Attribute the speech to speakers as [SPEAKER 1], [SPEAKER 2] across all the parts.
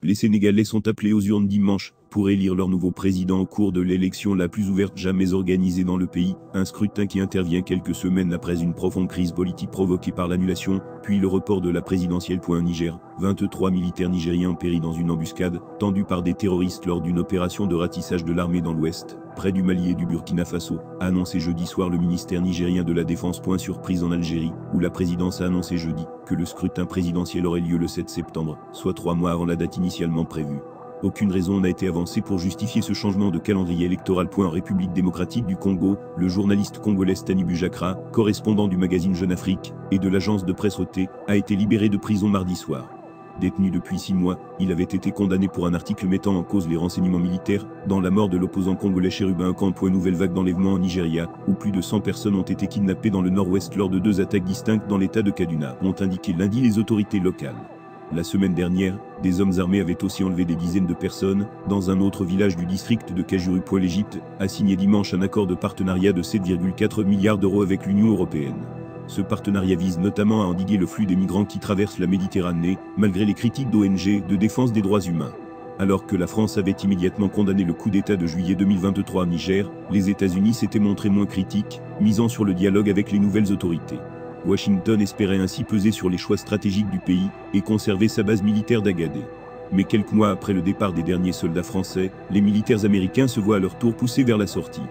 [SPEAKER 1] Les Sénégalais sont appelés aux urnes dimanche pour élire leur nouveau président au cours de l'élection la plus ouverte jamais organisée dans le pays, un scrutin qui intervient quelques semaines après une profonde crise politique provoquée par l'annulation, puis le report de la présidentielle. Niger, 23 militaires nigériens ont péri dans une embuscade, tendue par des terroristes lors d'une opération de ratissage de l'armée dans l'ouest, près du Mali et du Burkina Faso, a annoncé jeudi soir le ministère nigérien de la Défense. Surprise en Algérie, où la présidence a annoncé jeudi que le scrutin présidentiel aurait lieu le 7 septembre, soit 3 mois avant la date initialement prévue. Aucune raison n'a été avancée pour justifier ce changement de calendrier électoral. En République démocratique du Congo, le journaliste congolais Stanibu Jakra, correspondant du magazine Jeune Afrique et de l'agence de presse OT, a été libéré de prison mardi soir. Détenu depuis 6 mois, il avait été condamné pour un article mettant en cause les renseignements militaires dans la mort de l'opposant congolais Chérubin Camp. Nouvelle vague d'enlèvements en Nigeria, où plus de 100 personnes ont été kidnappées dans le nord-ouest lors de 2 attaques distinctes dans l'état de Kaduna, ont indiqué lundi les autorités locales. La semaine dernière, des hommes armés avaient aussi enlevé des dizaines de personnes dans un autre village du district de Kajuru. L'Égypte a signé dimanche un accord de partenariat de 7,4 milliards d'euros avec l'Union européenne. Ce partenariat vise notamment à endiguer le flux des migrants qui traversent la Méditerranée, malgré les critiques d'ONG de défense des droits humains. Alors que la France avait immédiatement condamné le coup d'État de juillet 2023 à Niger, les États-Unis s'étaient montrés moins critiques, misant sur le dialogue avec les nouvelles autorités. Washington espérait ainsi peser sur les choix stratégiques du pays et conserver sa base militaire d'Agadé. Mais quelques mois après le départ des derniers soldats français, les militaires américains se voient à leur tour poussés vers la sortie.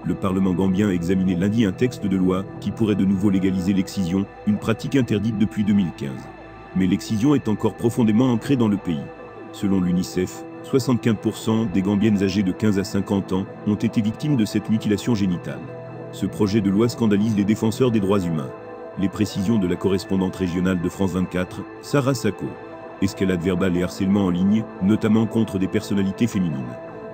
[SPEAKER 1] Le Parlement gambien a examiné lundi un texte de loi qui pourrait de nouveau légaliser l'excision, une pratique interdite depuis 2015. Mais l'excision est encore profondément ancrée dans le pays. Selon l'UNICEF, 75% des Gambiennes âgées de 15 à 50 ans ont été victimes de cette mutilation génitale. Ce projet de loi scandalise les défenseurs des droits humains. Les précisions de la correspondante régionale de France 24, Sarah Sako. Escalade verbale et harcèlement en ligne, notamment contre des personnalités féminines.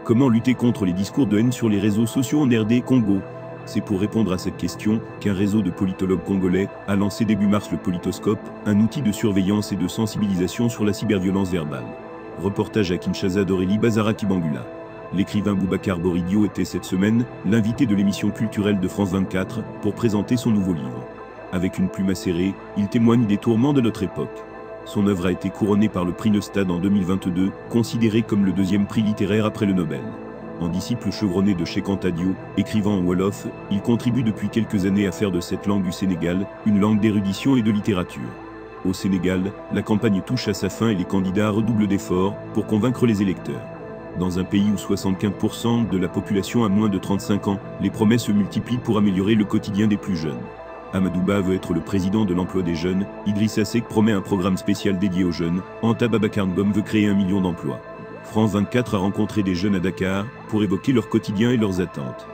[SPEAKER 1] Comment lutter contre les discours de haine sur les réseaux sociaux en RD Congo? C'est pour répondre à cette question qu'un réseau de politologues congolais a lancé début mars le Politoscope, un outil de surveillance et de sensibilisation sur la cyberviolence verbale. Reportage à Kinshasa d'Aurélie Bazara Kibangula. L'écrivain Boubacar Boridio était cette semaine l'invité de l'émission culturelle de France 24 pour présenter son nouveau livre. Avec une plume acérée, il témoigne des tourments de notre époque. Son œuvre a été couronnée par le prix Neustadt en 2022, considéré comme le 2e prix littéraire après le Nobel. En disciple chevronné de Cheikh Anta Diop, écrivant en Wolof, il contribue depuis quelques années à faire de cette langue du Sénégal une langue d'érudition et de littérature. Au Sénégal, la campagne touche à sa fin et les candidats redoublent d'efforts pour convaincre les électeurs. Dans un pays où 75% de la population a moins de 35 ans, les promesses se multiplient pour améliorer le quotidien des plus jeunes. Amadouba veut être le président de l'emploi des jeunes, Idrissa Seck promet un programme spécial dédié aux jeunes, Anta Babacar Ngom veut créer 1 million d'emplois. France 24 a rencontré des jeunes à Dakar pour évoquer leur quotidien et leurs attentes.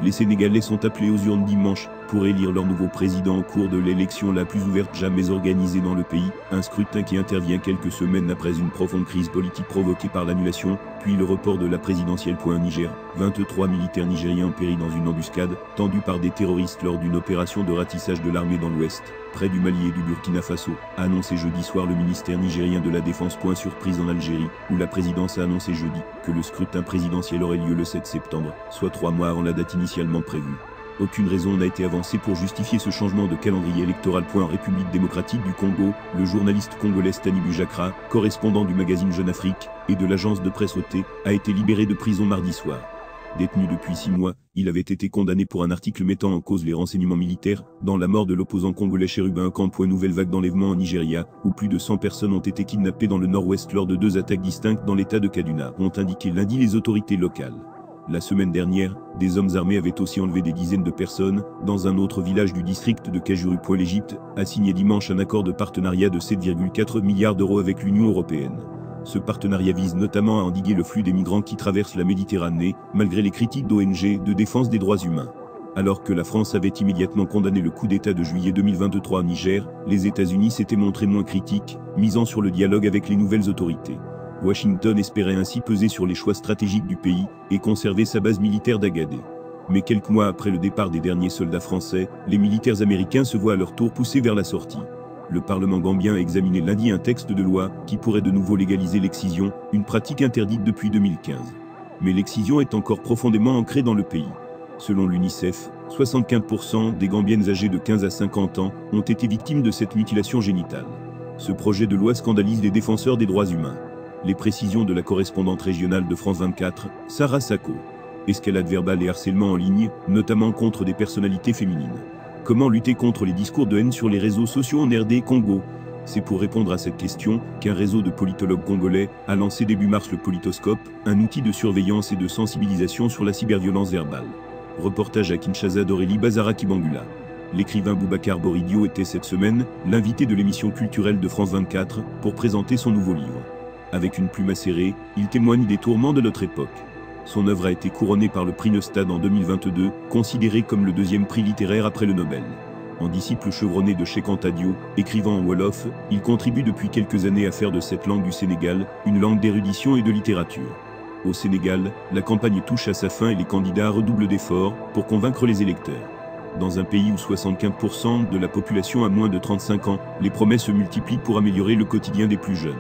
[SPEAKER 1] Les Sénégalais sont appelés aux urnes dimanche pour élire leur nouveau président au cours de l'élection la plus ouverte jamais organisée dans le pays, un scrutin qui intervient quelques semaines après une profonde crise politique provoquée par l'annulation, puis le report de la présidentielle. Niger, 23 militaires nigériens ont péri dans une embuscade, tendue par des terroristes lors d'une opération de ratissage de l'armée dans l'ouest, près du Mali et du Burkina Faso, a annoncé jeudi soir le ministère nigérien de la Défense. Surprise en Algérie, où la présidence a annoncé jeudi que le scrutin présidentiel aurait lieu le 7 septembre, soit 3 mois avant la date initialement prévue. Aucune raison n'a été avancée pour justifier ce changement de calendrier électoral. En République démocratique du Congo, le journaliste congolais Stanibu Jakra, correspondant du magazine Jeune Afrique et de l'agence de presse OT, a été libéré de prison mardi soir. Détenu depuis 6 mois, il avait été condamné pour un article mettant en cause les renseignements militaires dans la mort de l'opposant congolais Chérubin Camp. Nouvelle vague d'enlèvements en Nigeria, où plus de 100 personnes ont été kidnappées dans le nord-ouest lors de 2 attaques distinctes dans l'état de Kaduna, ont indiqué lundi les autorités locales. La semaine dernière, des hommes armés avaient aussi enlevé des dizaines de personnes dans un autre village du district de Kajuru. L'Égypte a signé dimanche un accord de partenariat de 7,4 milliards d'euros avec l'Union européenne. Ce partenariat vise notamment à endiguer le flux des migrants qui traversent la Méditerranée, malgré les critiques d'ONG de défense des droits humains. Alors que la France avait immédiatement condamné le coup d'État de juillet 2023 à Niger, les États-Unis s'étaient montrés moins critiques, misant sur le dialogue avec les nouvelles autorités. Washington espérait ainsi peser sur les choix stratégiques du pays et conserver sa base militaire d'Agadé. Mais quelques mois après le départ des derniers soldats français, les militaires américains se voient à leur tour poussés vers la sortie. Le Parlement gambien a examiné lundi un texte de loi qui pourrait de nouveau légaliser l'excision, une pratique interdite depuis 2015. Mais l'excision est encore profondément ancrée dans le pays. Selon l'UNICEF, 75% des Gambiennes âgées de 15 à 50 ans ont été victimes de cette mutilation génitale. Ce projet de loi scandalise les défenseurs des droits humains. Les précisions de la correspondante régionale de France 24, Sarah Sacco. Escalade verbale et harcèlement en ligne, notamment contre des personnalités féminines. Comment lutter contre les discours de haine sur les réseaux sociaux en RD Congo? C'est pour répondre à cette question qu'un réseau de politologues congolais a lancé début mars le Politoscope, un outil de surveillance et de sensibilisation sur la cyberviolence verbale. Reportage à Kinshasa d'Aurélie Bazara-Kibangula. L'écrivain Boubacar Boridio était cette semaine l'invité de l'émission culturelle de France 24 pour présenter son nouveau livre. Avec une plume acérée, il témoigne des tourments de notre époque. Son œuvre a été couronnée par le prix Neustadt en 2022, considéré comme le deuxième prix littéraire après le Nobel. En disciple chevronné de Cheikh Anta Diop, écrivant en Wolof, il contribue depuis quelques années à faire de cette langue du Sénégal une langue d'érudition et de littérature. Au Sénégal, la campagne touche à sa fin et les candidats redoublent d'efforts pour convaincre les électeurs. Dans un pays où 75% de la population a moins de 35 ans, les promesses se multiplient pour améliorer le quotidien des plus jeunes.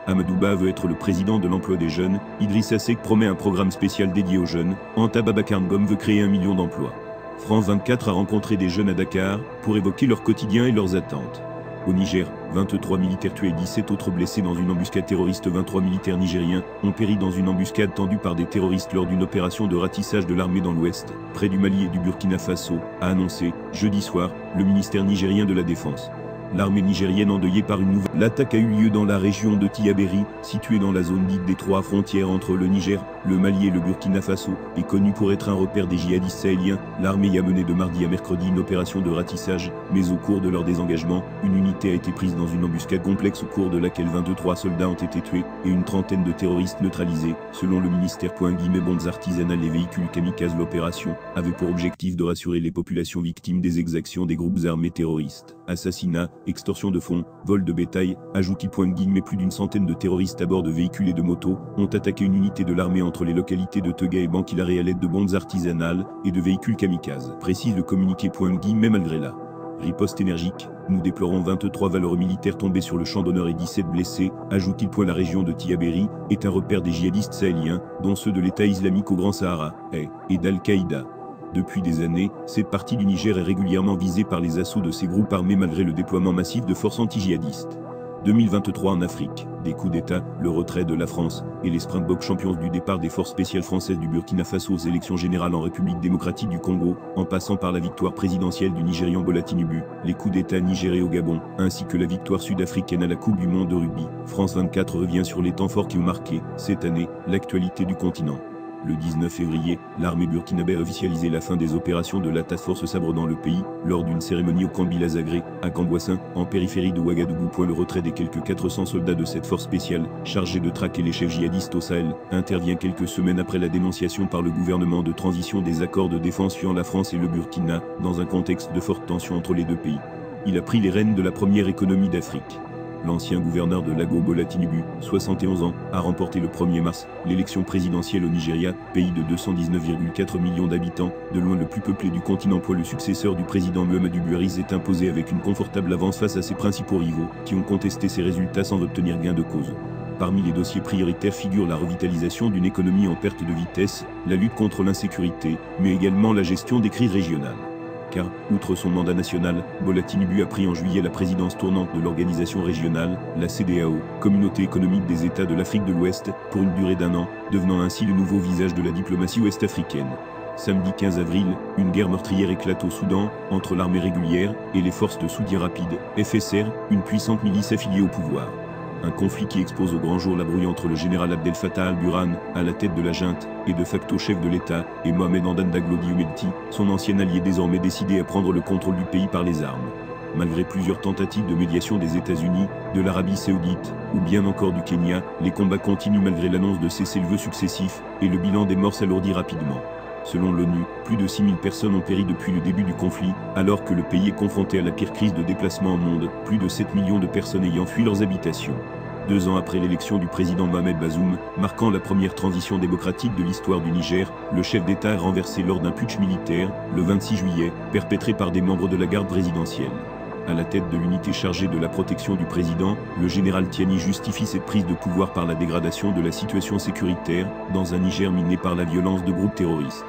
[SPEAKER 1] Amadouba veut être le président de l'emploi des jeunes, Idrissa Seck promet un programme spécial dédié aux jeunes, Anta Babacar Ngom veut créer 1 million d'emplois. France 24 a rencontré des jeunes à Dakar pour évoquer leur quotidien et leurs attentes. Au Niger, 23 militaires tués et 17 autres blessés dans une embuscade terroriste. 23 militaires nigériens ont péri dans une embuscade tendue par des terroristes lors d'une opération de ratissage de l'armée dans l'ouest, près du Mali et du Burkina Faso, a annoncé, jeudi soir, le ministère nigérien de la Défense. L'armée nigérienne endeuillée par une nouvelle attaque a eu lieu dans la région de Tillabéri, située dans la zone dite des trois frontières entre le Niger, le Mali et le Burkina Faso, et connue pour être un repère des djihadistes sahéliens. L'armée y a mené de mardi à mercredi une opération de ratissage, mais au cours de leur désengagement, une unité a été prise dans une embuscade complexe au cours de laquelle 23 soldats ont été tués et une trentaine de terroristes neutralisés. Selon le ministère, bombes artisanales et véhicules kamikazes, l'opération avait pour objectif de rassurer les populations victimes des exactions des groupes armés terroristes. Assassinats, extorsion de fonds, vol de bétail, ajoute plus d'une centaine de terroristes à bord de véhicules et de motos ont attaqué une unité de l'armée entre les localités de Tega et Bankilare à l'aide de bombes artisanales et de véhicules kamikazes, précise le communiqué. Malgré la riposte énergique, nous déplorons 23 valeureux militaires tombés sur le champ d'honneur et 17 blessés, ajoute-t-il. La région de Tillabéri est un repère des djihadistes sahéliens, dont ceux de l'État islamique au Grand Sahara, et d'Al-Qaïda. Depuis des années, cette partie du Niger est régulièrement visée par les assauts de ces groupes armés malgré le déploiement massif de forces anti-djihadistes. 2023 en Afrique, des coups d'État, le retrait de la France, et les Springboks champions du départ des forces spéciales françaises du Burkina Faso aux élections générales en République démocratique du Congo, en passant par la victoire présidentielle du Nigérian Bola Tinubu, les coups d'État nigériens au Gabon, ainsi que la victoire sud-africaine à la Coupe du Monde de rugby. France 24 revient sur les temps forts qui ont marqué, cette année, l'actualité du continent. Le 19 février, l'armée burkinabé a officialisé la fin des opérations de la Task Force Sabre dans le pays, lors d'une cérémonie au camp Bilazagré, à Cambouassin, en périphérie de Ouagadougou. Le retrait des quelques 400 soldats de cette force spéciale, chargée de traquer les chefs djihadistes au Sahel, intervient quelques semaines après la dénonciation par le gouvernement de transition des accords de défense fiant la France et le Burkina, dans un contexte de forte tension entre les deux pays. Il a pris les rênes de la première économie d'Afrique. L'ancien gouverneur de Lago Bola Tinubu, 71 ans, a remporté le 1er mars l'élection présidentielle au Nigeria, pays de 219,4 millions d'habitants, de loin le plus peuplé du continent. Le successeur du président Muhammadu Buhari s'est imposé avec une confortable avance face à ses principaux rivaux, qui ont contesté ses résultats sans obtenir gain de cause. Parmi les dossiers prioritaires figure la revitalisation d'une économie en perte de vitesse, la lutte contre l'insécurité, mais également la gestion des crises régionales. Car, outre son mandat national, Bola Tinubu a pris en juillet la présidence tournante de l'organisation régionale, la CEDEAO, Communauté économique des États de l'Afrique de l'Ouest, pour une durée d'1 an, devenant ainsi le nouveau visage de la diplomatie ouest-africaine. Samedi 15 avril, une guerre meurtrière éclate au Soudan, entre l'armée régulière et les forces de soutien rapide, FSR, une puissante milice affiliée au pouvoir. Un conflit qui expose au grand jour la brouille entre le général Abdel Fattah al-Burhan, à la tête de la junte, et de facto chef de l'État, et Mohamed Hamdan Daglo Diomelti, son ancien allié désormais décidé à prendre le contrôle du pays par les armes. Malgré plusieurs tentatives de médiation des États-Unis, de l'Arabie Saoudite, ou bien encore du Kenya, les combats continuent malgré l'annonce de cessez-le-feu successifs, et le bilan des morts s'alourdit rapidement. Selon l'ONU, plus de 6000 personnes ont péri depuis le début du conflit, alors que le pays est confronté à la pire crise de déplacement au monde, plus de 7 millions de personnes ayant fui leurs habitations. 2 ans après l'élection du président Mohamed Bazoum, marquant la première transition démocratique de l'histoire du Niger, le chef d'État est renversé lors d'un putsch militaire, le 26 juillet, perpétré par des membres de la garde présidentielle. À la tête de l'unité chargée de la protection du président, le général Tiani justifie cette prise de pouvoir par la dégradation de la situation sécuritaire, dans un Niger miné par la violence de groupes terroristes.